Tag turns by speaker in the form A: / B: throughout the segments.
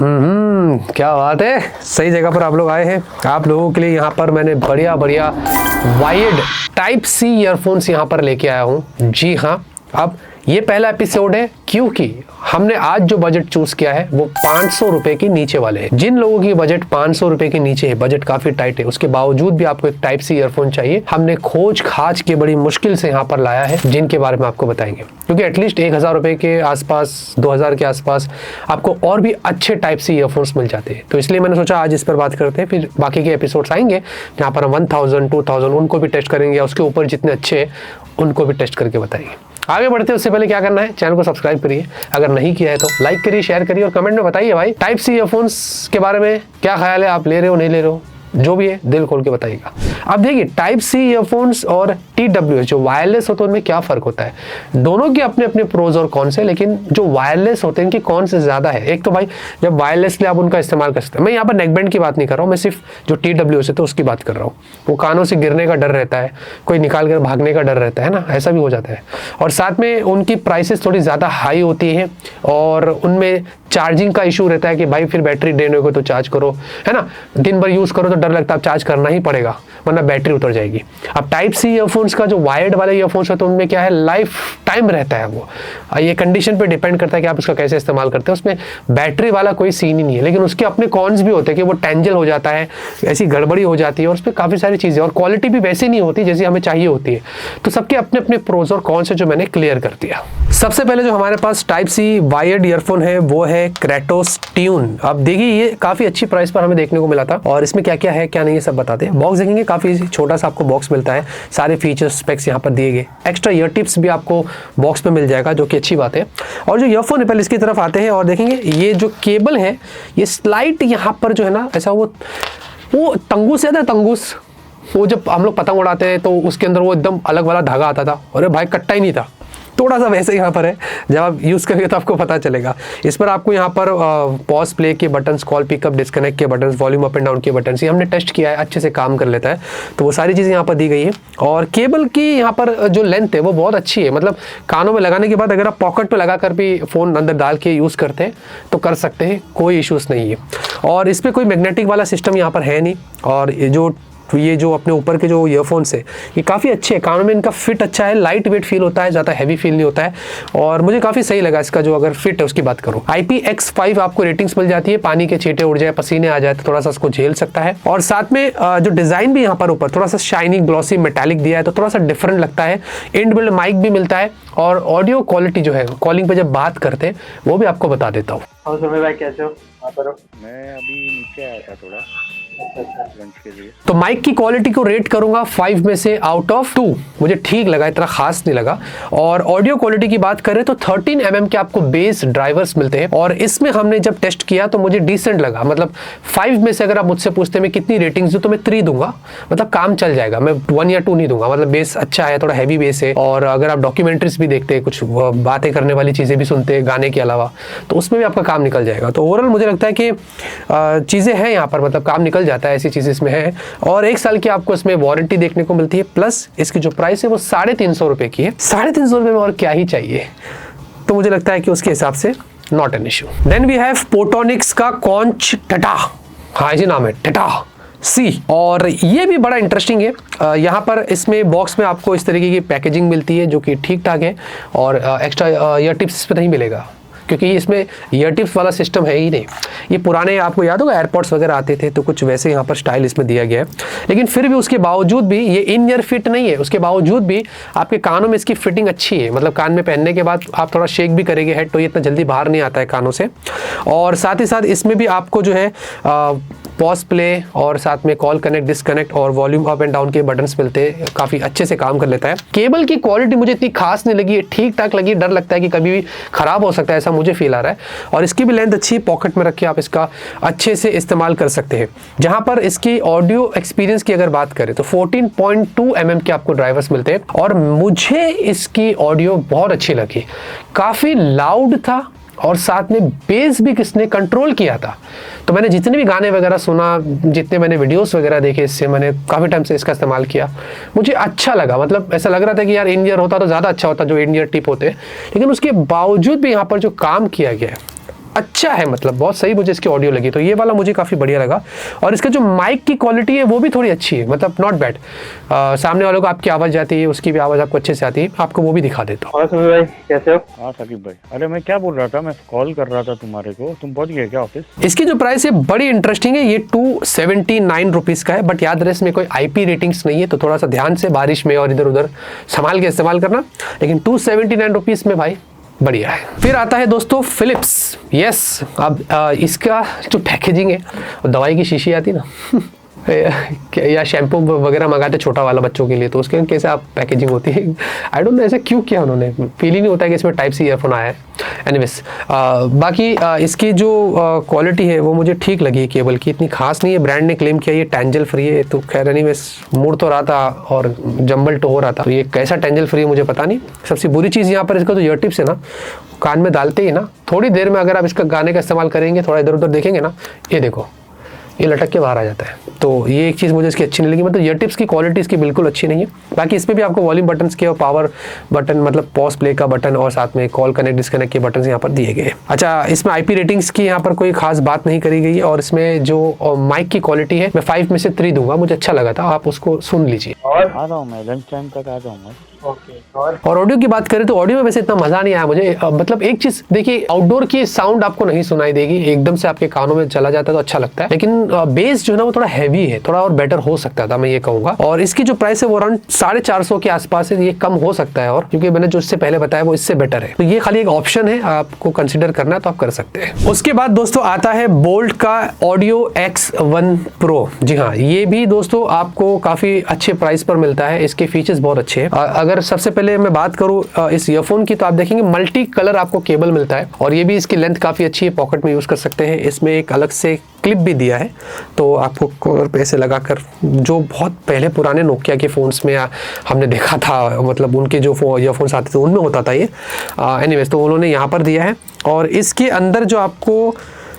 A: क्या बात है, सही जगह पर आप लोग आए हैं। आप लोगों के लिए यहाँ पर मैंने बढ़िया बढ़िया वायर्ड टाइप सी ईयरफोन्स यहाँ पर लेके आया हूँ। जी हाँ, अब ये पहला एपिसोड है क्योंकि हमने आज जो बजट चूज किया है वो 500 रुपए के नीचे वाले हैं। जिन लोगों की बजट 500 रुपए के नीचे है, बजट काफी टाइट है, उसके बावजूद भी आपको एक टाइप सी ईयरफोन चाहिए, हमने खोज खाज के बड़ी मुश्किल से यहाँ पर लाया है, जिनके बारे में आपको बताएंगे। क्योंकि एटलीस्ट 1000 रुपए के आसपास, 2000 के आसपास आपको और भी अच्छे टाइप सी ईयरफोन्स मिल जाते हैं। तो इसलिए मैंने सोचा आज इस पर बात करते हैं, फिर बाकी के एपिसोड्स आएंगे जहाँ पर हम 1000, 2000 उनको भी टेस्ट करेंगे, या उसके ऊपर जितने अच्छे हैं उनको भी टेस्ट करके बताएंगे। आगे बढ़ते हैं उससे पहले क्या करना है, चैनल को सब्सक्राइब करिए, अगर नहीं किया है तो लाइक करिए, शेयर करिए और कमेंट में बताइए भाई टाइप सी ईयरफोन्स के बारे में क्या ख्याल है, आप ले रहे हो नहीं ले रहे हो, जो भी है दिल खोल के बताइएगा। अब देखिए टाइप सी ईयरफोन्स और TWS जो वायरलेस होते हैं उनमें क्या फर्क होता है। दोनों के अपने अपने प्रोज और कॉन्स है, लेकिन जो वायरलेस होते हैं इनकी कौन से ज्यादा है। एक तो भाई जब वायरलेसली आप उनका इस्तेमाल कर सकते हैं, मैं यहाँ पर नेकबैंड की बात नहीं कर रहा हूँ, मैं सिर्फ जो TWS है तो उसकी बात कर रहा हूँ। वो कानों से गिरने का डर रहता है, कोई निकाल कर भागने का डर रहता है ना, ऐसा भी हो जाता है। और साथ में उनकी प्राइसेस थोड़ी ज़्यादा हाई होती हैं और उनमें चार्जिंग का इशू रहता है कि भाई फिर बैटरी ड्रेन होगी तो चार्ज करो, है ना, दिन भर यूज़ करो तो डर लगता है चार्ज करना ही पड़ेगा वरना बैटरी उतर जाएगी। अब टाइप सी ईयरफोन्स का जो वायर्ड वाले ईयरफोन्स होते हैं उनमें क्या है, लाइफ टाइम रहता है। वो ये कंडीशन पे डिपेंड करता है कि आप उसका कैसे इस्तेमाल करते हैं। उसमें बैटरी वाला कोई सीन ही नहीं है, लेकिन उसके अपने कॉन्स भी होते हैं कि वो टेंजल हो जाता है, ऐसी गड़बड़ी हो जाती है और उस पर काफ़ी सारी चीज़ें, और क्वालिटी भी वैसी नहीं होती जैसी हमें चाहिए होती है। तो सबके अपने अपने प्रोज और कॉन्स है जो मैंने क्लियर कर दिया। सबसे पहले जो हमारे पास टाइप सी वायर्ड ईयरफोन है वो है क्रेटोस ट्यून। अब देखिए ये काफ़ी अच्छी प्राइस पर हमें देखने को मिला था, और इसमें क्या क्या है क्या नहीं है सब बताते हैं। बॉक्स देखेंगे काफ़ी छोटा सा आपको बॉक्स मिलता है, सारे फीचर्स स्पेक्स यहाँ पर दिए गए, एक्स्ट्रा ईयर टिप्स भी आपको बॉक्स में मिल जाएगा जो कि अच्छी बात है। और जो ईयरफोन है पहले इसकी तरफ आते हैं और देखेंगे ये जो केबल है ये स्लाइट यहाँ पर जो है ना ऐसा वो तंगूस है ना, तंगूस वो जब हम लोग पतंग उड़ाते हैं तो उसके अंदर वो एकदम अलग वाला धागा आता था, अरे भाई कट्टा ही नहीं था, थोड़ा सा वैसे यहाँ पर है। जब आप यूज़ करेंगे तो आपको पता चलेगा। इस पर आपको यहाँ पर पॉज प्ले के बटन्स, कॉल पिकअप डिस्कनेक्ट के buttons, volume up and down के बटन्स, ये हमने टेस्ट किया है, अच्छे से काम कर लेता है। तो वो सारी चीज़ें यहाँ पर दी गई है। और केबल की यहाँ पर जो लेंथ है वो बहुत अच्छी है, मतलब कानों में लगाने के बाद अगर आप पॉकेट पर लगा कर भी फ़ोन अंदर डाल के यूज़ करते हैं तो कर सकते हैं, कोई इशूज़ नहीं है। और इस पर कोई मैग्नेटिक वाला सिस्टम यहाँ पर है नहीं। और ये जो अपने ऊपर के जो ईयरफोन्स है ये काफ़ी अच्छे हैं, कानों में इनका फिट अच्छा है, लाइट वेट फील होता है, ज़्यादा हैवी फील नहीं होता है। और मुझे काफ़ी सही लगा इसका जो अगर फिट है उसकी बात करूँ। IPX5 आपको रेटिंग्स मिल जाती है, पानी के छींटे उड़ जाए, पसीने आ जाए तो थोड़ा सा उसको झेल सकता है। और साथ में जो डिज़ाइन भी यहाँ पर ऊपर थोड़ा सा शाइनी ग्लॉसी मेटालिक दिया है तो थोड़ा सा डिफरेंट लगता है। इनबिल्ट माइक भी मिलता है और ऑडियो क्वालिटी जो है कॉलिंग पे जब बात करते हैं वो भी आपको बता देता हूँ।
B: और सुमे भाई कैसे हो?
C: मैं अभी नीचे आया था थोड़ा लंच के लिए।
A: तो माइक की क्वालिटी को रेट करूंगा 5 में से आउट ऑफ 2, मुझे ठीक लगा, इतना खास नहीं लगा। और ऑडियो क्वालिटी की बात करें तो 13 mm के आपको बेस ड्राइवर्स मिलते हैं और इसमें हमने जब टेस्ट किया तो मुझे डिसेंट लगा। मतलब 5 में से अगर आप मुझसे पूछते मैं कितनी रेटिंग्स दूं तो मैं 3 दूंगा, मतलब काम चल जाएगा, मैं 1 या 2 नहीं दूंगा। मतलब बेस अच्छा है, थोड़ा हैवी बेस है, और अगर आप डॉक्यूमेंट्रीज भी देखते हैं, कुछ बातें करने वाली चीज़ें भी सुनते हैं गाने के अलावा, तो उसमें भी आपका काम निकल जाएगा। तो ओवरऑल मुझे लगता है कि चीज़ें हैं यहाँ पर, मतलब काम निकल जाता है, ऐसी चीज़ें इसमें है। और 1 साल की आपको इसमें वारंटी देखने को मिलती है, प्लस इसकी जो प्राइस है वो 350 रुपये की है। 350 रुपये में और क्या ही चाहिए, तो मुझे लगता है कि उसके हिसाब से not an issue. Then we have photonics का कॉन्च टटा, हाँ जी नाम है टटा C, और ये भी बड़ा इंटरेस्टिंग है। यहाँ पर इसमें बॉक्स में आपको इस तरीके की पैकेजिंग मिलती है जो कि ठीक ठाक है, और एक्स्ट्रा ईयर टिप्स पे नहीं मिलेगा क्योंकि इसमें ईयर टिप्स वाला सिस्टम है ही नहीं। ये पुराने आपको याद होगा एयरपॉड्स वगैरह आते थे तो कुछ वैसे यहाँ पर स्टाइल इसमें दिया गया है, लेकिन फिर भी उसके बावजूद भी ये इन ईयर फिट नहीं है, उसके बावजूद भी आपके कानों में इसकी फिटिंग अच्छी है। मतलब कान में पहनने के बाद आप थोड़ा शेक भी करेंगे हेड तो ये इतना जल्दी बाहर नहीं आता है कानों से। और साथ ही साथ इसमें भी आपको जो है पॉज प्ले और साथ में कॉल कनेक्ट डिस्कनेक्ट और वॉल्यूम अप एंड डाउन के बटन्स मिलते हैं, काफ़ी अच्छे से काम कर लेता है। केबल की क्वालिटी मुझे इतनी खास नहीं लगी, ठीक ठाक लगी, डर लगता है कि कभी भी खराब हो सकता है ऐसा मुझे फील आ रहा है। और इसकी भी लेंथ अच्छी है, पॉकेट में रख के आप इसका अच्छे से इस्तेमाल कर सकते हैं। जहां पर इसकी ऑडियो एक्सपीरियंस की अगर बात करें तो 14.2 mm के आपको ड्राइवर्स मिलते हैं, और मुझे इसकी ऑडियो बहुत अच्छी लगी, काफ़ी लाउड था और साथ में बेस भी किसने कंट्रोल किया था। तो मैंने जितने भी गाने वगैरह सुना, जितने मैंने वीडियोस वगैरह देखे, इससे मैंने काफ़ी टाइम से इसका इस्तेमाल किया, मुझे अच्छा लगा। मतलब ऐसा लग रहा था कि यार इन-ईयर होता तो ज़्यादा अच्छा होता, जो इन-ईयर टिप होते, लेकिन उसके बावजूद भी यहाँ पर जो काम किया गया है अच्छा है, मतलब बहुत सही मुझे इसकी ऑडियो लगी, तो ये वाला मुझे काफ़ी बढ़िया लगा। और इसका जो माइक की क्वालिटी है वो भी थोड़ी अच्छी है, मतलब नॉट बैड। सामने वालों को आपकी आवाज़ जाती है, उसकी भी आवाज़ आपको अच्छे से आती है, आपको वो भी दिखा देता हूँ।
B: और सुबह भाई कैसे हो?
C: हाँ साकिब भाई, अरे मैं क्या बोल रहा था, मैं कॉल कर रहा था तुम्हारे को, तुम पहुंच गए क्या ऑफिस?
A: इसकी जो प्राइस है बड़ी इंटरेस्टिंग है, ये 279 रुपीज़ का है, बट याद रहे इसमें कोई IP रेटिंग्स नहीं है, तो थोड़ा सा ध्यान से बारिश में और इधर उधर संभाल के इस्तेमाल करना। लेकिन 279 रुपीज़ में भाई बढ़िया है। फिर आता है दोस्तों फिलिप्स। यस, अब इसका जो पैकेजिंग है, दवाई की शीशी आती ना या शैम्पू वगैरह मंगाते छोटा वाला बच्चों के लिए, तो उसके कैसे आप पैकेजिंग होती है, आई डोंट नो ऐसा क्यों किया उन्होंने, फील ही नहीं होता है कि इसमें टाइप सी ईयरफोन आया है। एनीवेज, बाकी इसकी जो क्वालिटी है वो मुझे ठीक लगी, केबल की इतनी खास नहीं है। ब्रांड ने क्लेम किया ये टेंजल फ्री है, तो खैर एनीवेज मुड़ तो रहा था और जंबल तो हो रहा था, तो ये कैसा टेंजल फ्री है मुझे पता नहीं। सबसे बुरी चीज़ यहाँ पर इसका जो ईयर टिप्स है ना, कान में डालते ही ना थोड़ी देर में अगर आप इसका गाने का इस्तेमाल करेंगे, थोड़ा इधर उधर देखेंगे ना, ये देखो ये लटक के बाहर आ जाता है, तो ये एक चीज़ मुझे इसकी अच्छी नहीं लगी। मतलब ईयर टिप्स की क्वालिटी इसकी बिल्कुल अच्छी नहीं है। बाकी इसमें भी आपको वॉल्यूम बटन्स के और पावर बटन, मतलब पॉज प्ले का बटन और साथ में कॉल कनेक्ट डिस्कनेक्ट के बटन यहाँ पर दिए गए हैं। अच्छा, इसमें IP रेटिंग्स की यहाँ पर कोई खास बात नहीं करी गई है, और इसमें जो माइक की क्वालिटी है मैं 5 में से 3 दूंगा, मुझे अच्छा लगा था, आप उसको सुन लीजिए।
C: और आ रहा हूँ मैं, लंच टाइम तक आ जाऊँगा।
B: ओके। और
A: ऑडियो की बात करें तो ऑडियो में वैसे इतना मजा नहीं आया मुझे। मतलब एक चीज देखिए, आउटडोर की साउंड आपको नहीं सुनाई देगी, एकदम से आपके कानों में चला जाता है तो अच्छा लगता है, लेकिन बेस जो है ना वो थोड़ा हैवी है, थोड़ा और बेटर हो सकता था, मैं ये कहूंगा। और इसकी जो प्राइस है वो अराउंड 450 के आसपास है, ये कम हो सकता है, और क्योंकि मैंने जो इससे पहले बताया वो इससे बेटर है, तो ये खाली एक ऑप्शन है, आपको कंसिडर करना है तो आप कर सकते हैं। उसके बाद दोस्तों आता है बोल्ट का ऑडियो X1 Pro। जी हाँ, ये भी दोस्तों आपको काफी अच्छे प्राइस पर मिलता है, इसके फीचर्स बहुत अच्छे हैं। अगर सबसे पहले मैं बात करूं इस ईयरफोन की, तो आप देखेंगे मल्टी कलर आपको केबल मिलता है, और ये भी इसकी लेंथ काफ़ी अच्छी है, पॉकेट में यूज़ कर सकते हैं। इसमें एक अलग से क्लिप भी दिया है, तो आपको कवर पे ऐसे लगाकर, जो बहुत पहले पुराने नोकिया के फ़ोन्स में हमने देखा था, मतलब उनके जो ईयरफोन्स आते थे उनमें होता था ये। एनीवेज, तो उन्होंने यहाँ पर दिया है, और इसके अंदर जो आपको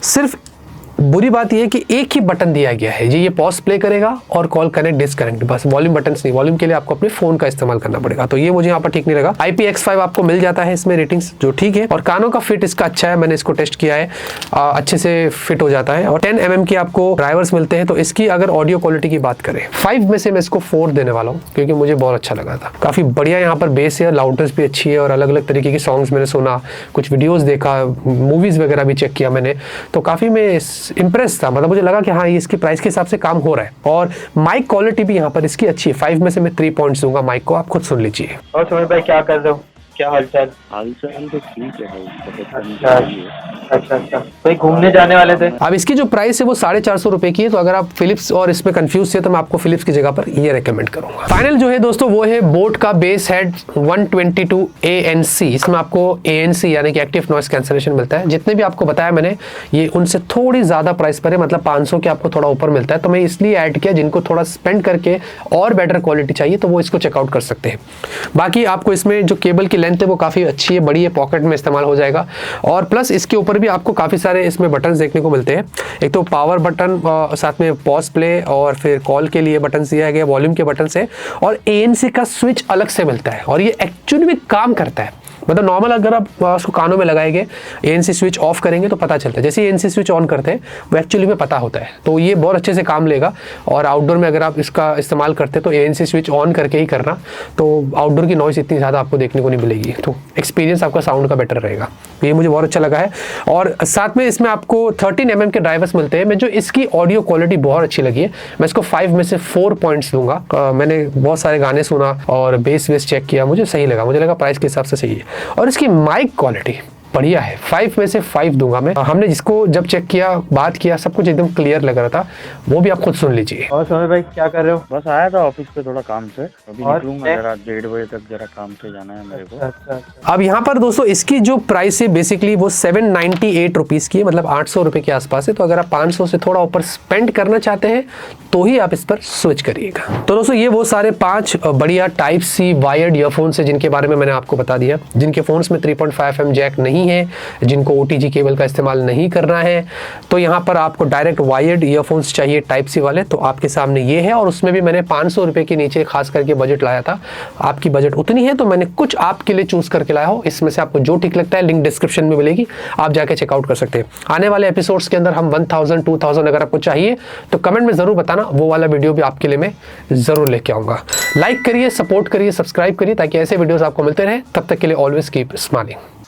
A: सिर्फ बुरी बात यह है कि एक ही बटन दिया गया है, ये पॉज प्ले करेगा और कॉल कनेक्ट डिसकनेक्ट, बस वॉल्यूम बटन्स नहीं। वॉल्यूम के लिए आपको अपने फोन का इस्तेमाल करना पड़ेगा, तो ये मुझे यहाँ पर ठीक नहीं लगा। IPX5 आपको मिल जाता है इसमें रेटिंग्स, जो ठीक है, और कानों का फिट इसका अच्छा है, मैंने इसको टेस्ट किया है, अच्छे से फिट हो जाता है, और 10 mm की आपको ड्राइवर्स मिलते हैं। तो इसकी अगर ऑडियो क्वालिटी की बात करें, 5 में से मैं इसको 4 देने वाला हूँ, क्योंकि मुझे बहुत अच्छा लगा था। काफी बढ़िया यहाँ पर बेस है, लाउडनेस भी अच्छी है, और अलग अलग तरीके की सॉन्ग्स मैंने सुना, कुछ वीडियोस देखा, मूवीज वगैरह भी चेक किया मैंने, तो काफी मैं इम्प्रेस था। मतलब मुझे लगा कि हाँ, ये इसकी प्राइस के हिसाब से काम हो रहा है। और माइक क्वालिटी भी यहाँ पर इसकी अच्छी है, 5 में से मैं 3 पॉइंट्स दूंगा माइक को, आप खुद सुन लीजिए।
B: और सुबह भाई क्या कर रहे हो? क्या हालचाल?
C: हालचाल तो ठीक है भाई,
B: अच्छा। भाई घूमने जाने वाले थे?
A: अब इसकी जो प्राइस है वो 450 रुपए की है, तो अगर आप फिलिप्स और इसमें कंफ्यूज थे तो मैं आपको फिलिप्स की जगह पर ये रेकमेंड करूंगा। फाइनल जो है दोस्तों वो है बोट का बेस हेड 122 ANC। इसमें आपको ANC यानी कि एक्टिव नॉइस कैंसलेशन मिलता है। जितने भी आपको बताया मैंने, ये उनसे थोड़ी ज्यादा प्राइस पर है, मतलब 500 के आपको थोड़ा ऊपर मिलता है, तो मैं इसलिए ऐड किया। जिनको थोड़ा स्पेंड करके और बेटर क्वालिटी चाहिए तो वो इसको चेकआउट कर सकते हैं। बाकी आपको इसमें जो केबल की लेंथ है वो काफी अच्छी है, बड़ी है, पॉकेट में इस्तेमाल हो जाएगा। और प्लस इसके ऊपर भी आपको काफी सारे इसमें बटन देखने को मिलते हैं। एक तो पावर बटन, साथ में पॉज प्ले, और फिर कॉल के लिए बटन दिया गया, वॉल्यूम के बटन से, और ANC का स्विच अलग से मिलता है, और ये एक्चुअली में काम करता है। मतलब नॉर्मल अगर आप उसको कानों में लगाएंगे, ANC स्विच ऑफ करेंगे तो पता चलता है, जैसे ANC स्विच ऑन करते हैं वो एक्चुअली में पता होता है, तो ये बहुत अच्छे से काम लेगा। और आउटडोर में अगर आप इसका इस्तेमाल करते हैं तो ANC स्विच ऑन करके ही करना, तो आउटडोर की नॉइस इतनी ज़्यादा आपको देखने को नहीं मिलेगी, तो एक्सपीरियंस आपका साउंड का बेटर रहेगा। ये मुझे बहुत अच्छा लगा है। और साथ में इसमें आपको 13 mm के ड्राइवर्स मिलते हैं। मैं जो इसकी ऑडियो क्वालिटी बहुत अच्छी लगी है, मैं इसको 5 में से 4 पॉइंट्स दूंगा। मैंने बहुत सारे गाने सुना और बेस चेक किया, मुझे सही लगा, मुझे लगा प्राइस के हिसाब से सही है। और इसकी माइक क्वालिटी बढ़िया है, 5 में से 5 दूंगा मैं। हमने जिसको जब चेक किया, बात किया, सब कुछ एकदम क्लियर लग रहा था, वो भी आप खुद सुन लीजिए।
B: और सोमे भाई क्या कर रहे हो?
C: बस आया था ऑफिस पे थोड़ा काम से, अभी
B: और
C: निकलूंगा जरा 1:30 बजे तक, जरा काम से जाना है मेरे को।
B: अच्छा।
A: अब यहाँ पर दोस्तों इसकी जो प्राइस है बेसिकली वो 798 रुपीज़ की है, मतलब 800 रुपये के आसपास है। तो अगर आप 500 से थोड़ा ऊपर स्पेंड करना चाहते हैं तो ही आप इस पर स्विच करिएगा। तो दोस्तों ये वो सारे 5 बढ़िया टाइप C वायर्ड ईयरफोन्स है जिनके बारे में मैंने आपको बता दिया, जिनके फोन्स में 3.5mm जैक नहीं नहीं है, जिनको OTG केबल का इस्तेमाल नहीं करना है, तो यहाँ पर आपको डायरेक्ट वायर्ड ईयरफोन्स चाहिए टाइप सी वाले, तो आपके सामने ये है। और उसमें भी मैंने 500 रुपये के नीचे खास करके बजट लाया था। आपकी बजट उतनी है तो मैंने कुछ आपके लिए चूज़ करके लाया हो। इसमें से आपको जो ठीक लगता है लिंक डिस्क्रिप्शन में मिलेगी, आप जाके चेकआउट कर सकते हैं। आने वाले एपिसोड्स के अंदर हम 1000 2000 अगर आपको चाहिए तो कमेंट में ज़रूर बताना, वो वाला वीडियो भी आपके लिए मैं ज़रूर लेके आऊँगा। लाइक करिए, सपोर्ट करिए, सब्सक्राइब करिए ताकि ऐसे वीडियोज़ आपको मिलते रहे। तब तक के लिए ऑलवेज कीप स्माइलिंग।